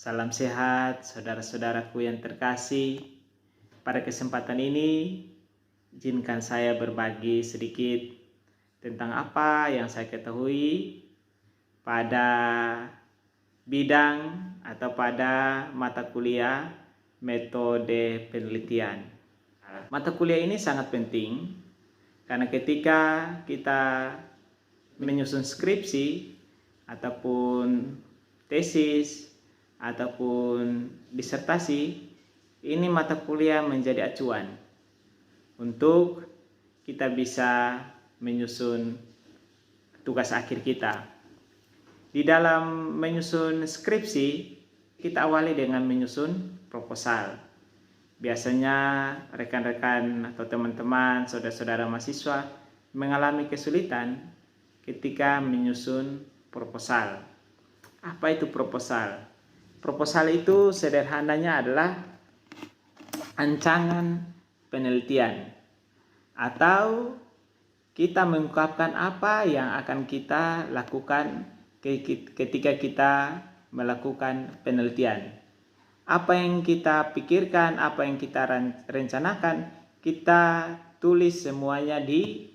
Salam sehat, saudara-saudaraku yang terkasih. Pada kesempatan ini, izinkan saya berbagi sedikit tentang apa yang saya ketahui pada bidang atau pada mata kuliah metode penelitian. Mata kuliah ini sangat penting karena ketika kita menyusun skripsi ataupun tesis ataupun disertasi, ini mata kuliah menjadi acuan untuk kita bisa menyusun tugas akhir kita. Di dalam menyusun skripsi, kita awali dengan menyusun proposal. Biasanya rekan-rekan atau teman-teman, saudara-saudara mahasiswa mengalami kesulitan ketika menyusun proposal. Apa itu proposal? Proposal itu sederhananya adalah rancangan penelitian atau kita mengungkapkan apa yang akan kita lakukan ketika kita melakukan penelitian. Apa yang kita pikirkan, apa yang kita rencanakan, kita tulis semuanya di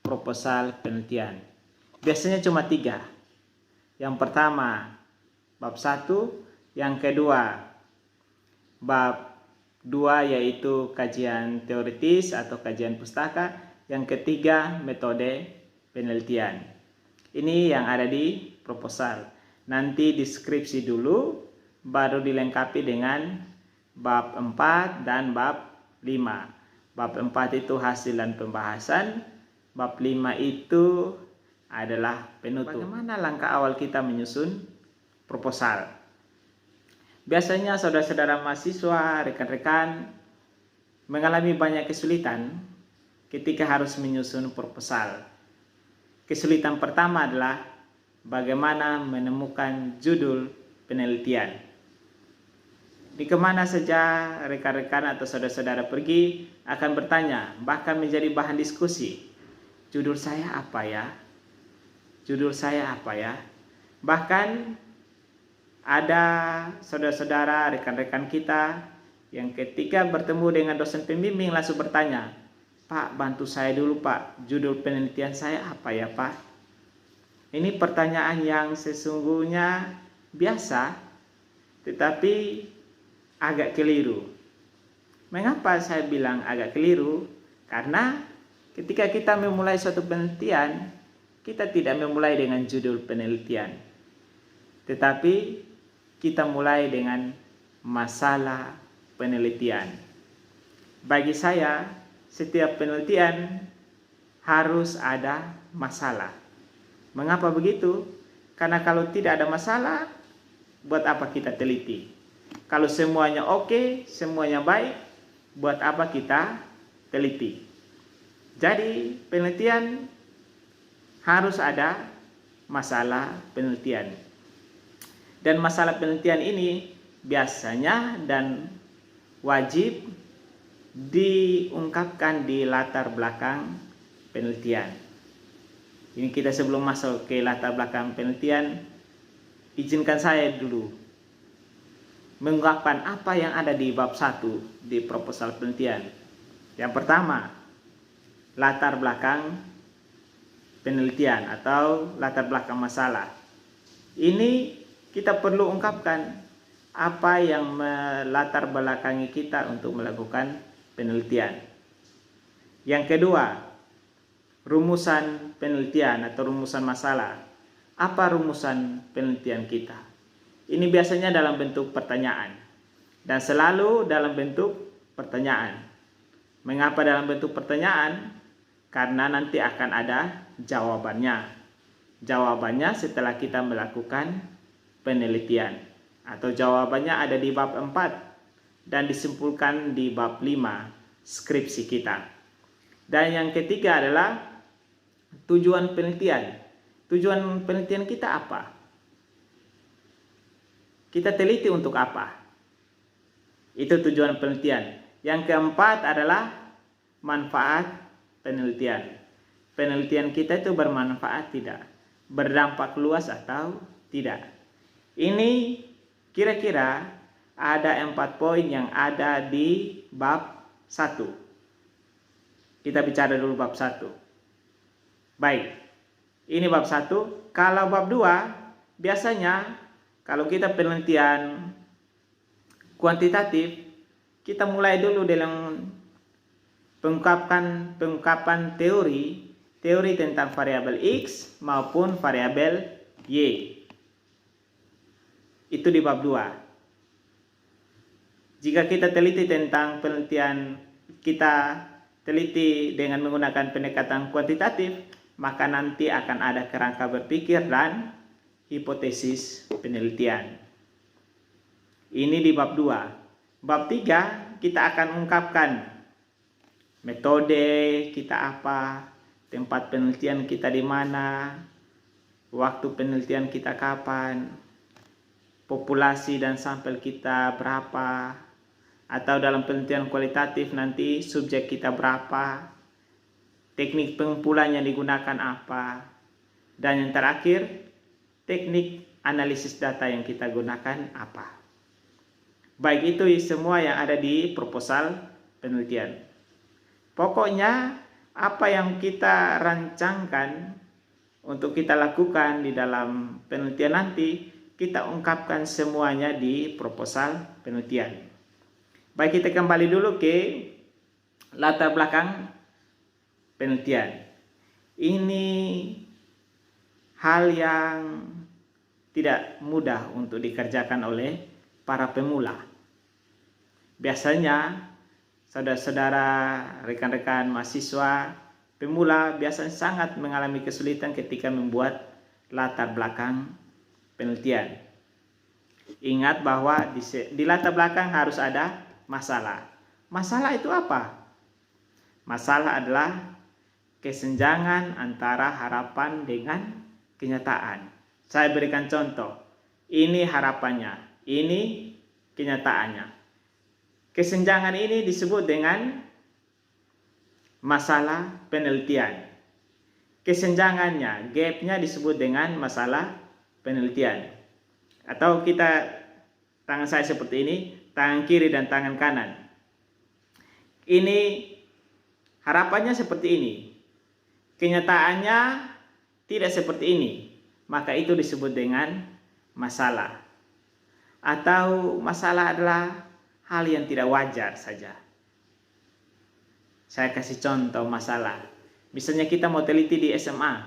proposal penelitian. Biasanya cuma 3. Yang pertama, bab 1, yang kedua, bab 2 yaitu kajian teoritis atau kajian pustaka, yang ketiga metode penelitian. Ini yang ada di proposal. Nanti deskripsi dulu, baru dilengkapi dengan bab 4 dan bab 5. Bab 4 itu hasil dan pembahasan, bab 5 itu adalah penutup. Bagaimana langkah awal kita menyusun proposal? Biasanya saudara-saudara mahasiswa, rekan-rekan mengalami banyak kesulitan ketika harus menyusun proposal. Kesulitan pertama adalah bagaimana menemukan judul penelitian. Di kemana saja rekan-rekan atau saudara-saudara pergi akan bertanya, bahkan menjadi bahan diskusi. Judul saya apa ya? Judul saya apa ya? Bahkan ada saudara-saudara, rekan-rekan kita yang ketika bertemu dengan dosen pembimbing langsung bertanya, "Pak, bantu saya dulu Pak, judul penelitian saya apa ya Pak?" Ini pertanyaan yang sesungguhnya biasa, tetapi agak keliru. Mengapa saya bilang agak keliru? Karena ketika kita memulai suatu penelitian, kita tidak memulai dengan judul penelitian, tetapi kita mulai dengan masalah penelitian. Bagi saya, setiap penelitian harus ada masalah. Mengapa begitu? Karena kalau tidak ada masalah, buat apa kita teliti? Kalau semuanya oke, semuanya baik, buat apa kita teliti? Jadi penelitian harus ada masalah penelitian. Dan masalah penelitian ini biasanya dan wajib diungkapkan di latar belakang penelitian. Ini kita sebelum masuk ke latar belakang penelitian, izinkan saya dulu mengungkapkan apa yang ada di bab 1 di proposal penelitian. Yang pertama, latar belakang penelitian atau latar belakang masalah. Ini kita perlu ungkapkan apa yang melatar belakangi kita untuk melakukan penelitian. Yang kedua, rumusan penelitian atau rumusan masalah. Apa rumusan penelitian kita? Ini biasanya dalam bentuk pertanyaan dan selalu dalam bentuk pertanyaan. Mengapa dalam bentuk pertanyaan? Karena nanti akan ada jawabannya. Jawabannya setelah kita melakukan penelitian, atau jawabannya ada di bab 4 dan disimpulkan di bab 5 skripsi kita. Dan yang ketiga adalah tujuan penelitian. Tujuan penelitian kita apa? Kita teliti untuk apa? Itu tujuan penelitian. Yang keempat adalah manfaat penelitian. Penelitian kita itu bermanfaat tidak? Berdampak luas atau tidak? Ini Kira-kira ada 4 poin yang ada di bab 1. Kita bicara dulu bab 1. Baik, ini bab 1. Kalau bab 2, biasanya kalau kita penelitian kuantitatif, kita mulai dulu dengan pengungkapan teori tentang variabel X maupun variabel Y. Itu di bab 2. Jika kita teliti tentang penelitian, kita teliti dengan menggunakan pendekatan kuantitatif, maka nanti akan ada kerangka berpikir dan hipotesis penelitian. Ini di bab 2. Bab 3 kita akan ungkapkan metode kita apa, tempat penelitian kita di mana, waktu penelitian kita kapan, populasi dan sampel kita berapa, atau dalam penelitian kualitatif nanti subjek kita berapa, teknik pengumpulan yang digunakan apa, dan yang terakhir teknik analisis data yang kita gunakan apa. Baik, itu semua yang ada di proposal penelitian. Pokoknya apa yang kita rancangkan untuk kita lakukan di dalam penelitian nanti, kita ungkapkan semuanya di proposal penelitian. Baik, kita kembali dulu ke latar belakang penelitian. Ini hal yang tidak mudah untuk dikerjakan oleh para pemula. Biasanya saudara-saudara, rekan-rekan mahasiswa pemula biasanya sangat mengalami kesulitan ketika membuat latar belakang penelitian. Ingat bahwa di latar belakang harus ada masalah. Masalah itu apa? Masalah adalah kesenjangan antara harapan dengan kenyataan. Saya berikan contoh. Ini harapannya, ini kenyataannya. Kesenjangan ini disebut dengan masalah penelitian. Kesenjangannya, gapnya disebut dengan masalah penelitian. Atau tangan saya seperti ini, tangan kiri dan tangan kanan. Ini harapannya seperti ini. Kenyataannya tidak seperti ini. Maka itu disebut dengan masalah. Atau masalah adalah hal yang tidak wajar saja. Saya kasih contoh masalah. Misalnya kita mau teliti di SMA.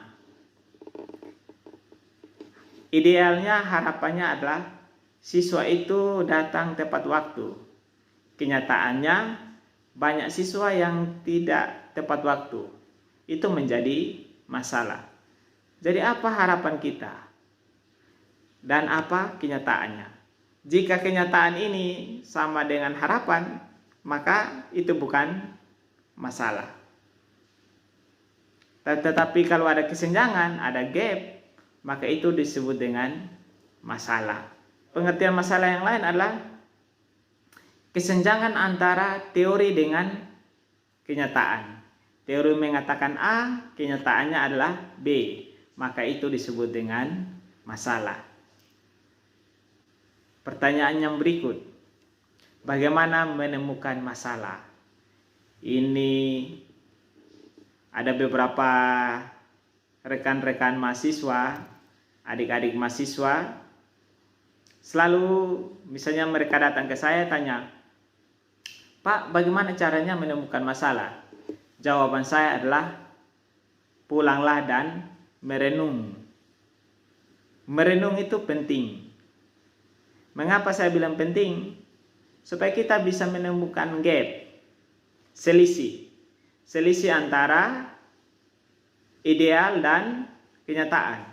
Idealnya harapannya adalah siswa itu datang tepat waktu. Kenyataannya banyak siswa yang tidak tepat waktu. Itu menjadi masalah. Jadi apa harapan kita? Dan apa kenyataannya? Jika kenyataan ini sama dengan harapan, maka itu bukan masalah. Tetapi kalau ada kesenjangan, ada gap, maka itu disebut dengan masalah. Pengertian masalah yang lain adalah kesenjangan antara teori dengan kenyataan. Teori mengatakan A, kenyataannya adalah B, maka itu disebut dengan masalah. Pertanyaan yang berikut, bagaimana menemukan masalah? Ini ada beberapa rekan-rekan mahasiswa, adik-adik mahasiswa, selalu misalnya mereka datang ke saya tanya, Pak, bagaimana caranya menemukan masalah? Jawaban saya adalah, pulanglah dan merenung. Merenung itu penting. Mengapa saya bilang penting? Supaya kita bisa menemukan gap, selisih antara ideal dan kenyataan.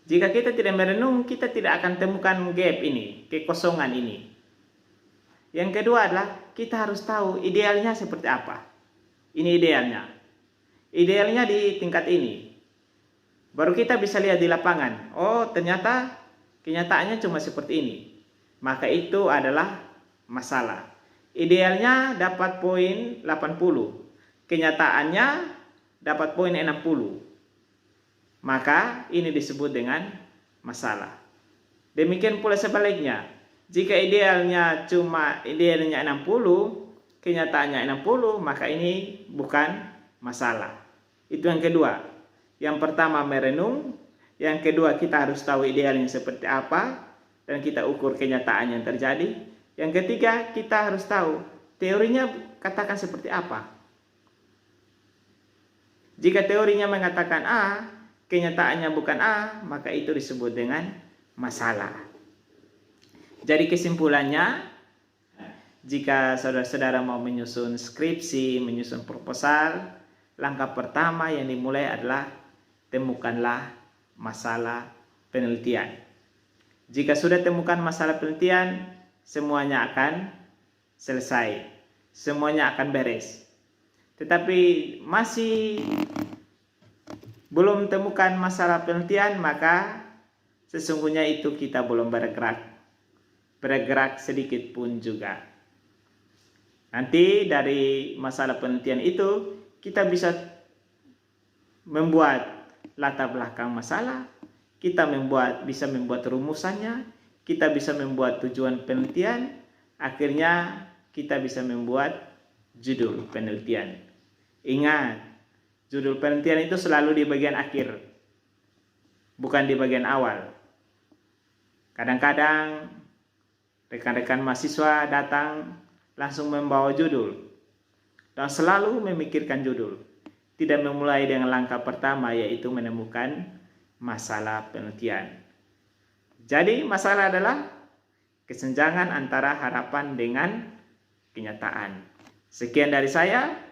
Jika kita tidak merenung, kita tidak akan temukan gap ini, kekosongan ini. Yang kedua adalah kita harus tahu idealnya seperti apa. Ini idealnya. Idealnya di tingkat ini. Baru kita bisa lihat di lapangan. Oh, ternyata kenyataannya cuma seperti ini. Maka itu adalah masalah. Idealnya dapat poin 80. Kenyataannya dapat poin 60. Maka ini disebut dengan masalah. Demikian pula sebaliknya. Jika idealnya 60, kenyataannya 60, maka ini bukan masalah. Itu yang kedua. Yang pertama merenung, yang kedua kita harus tahu idealnya seperti apa dan kita ukur kenyataan yang terjadi. Yang ketiga, kita harus tahu teorinya katakan seperti apa. Jika teorinya mengatakan A, kenyataannya bukan A, maka itu disebut dengan masalah. Jadi kesimpulannya, jika saudara-saudara mau menyusun skripsi, menyusun proposal, langkah pertama yang dimulai adalah temukanlah masalah penelitian. Jika sudah temukan masalah penelitian, semuanya akan selesai, semuanya akan beres. Tetapi masih belum temukan masalah penelitian, maka sesungguhnya itu kita belum bergerak sedikit pun juga. Nanti dari masalah penelitian itu kita bisa membuat latar belakang masalah, kita bisa membuat rumusannya, kita bisa membuat tujuan penelitian, akhirnya kita bisa membuat judul penelitian. Ingat, judul penelitian itu selalu di bagian akhir, bukan di bagian awal. Kadang-kadang rekan-rekan mahasiswa datang langsung membawa judul dan selalu memikirkan judul, tidak memulai dengan langkah pertama, yaitu menemukan masalah penelitian. Jadi masalah adalah kesenjangan antara harapan dengan kenyataan. Sekian dari saya.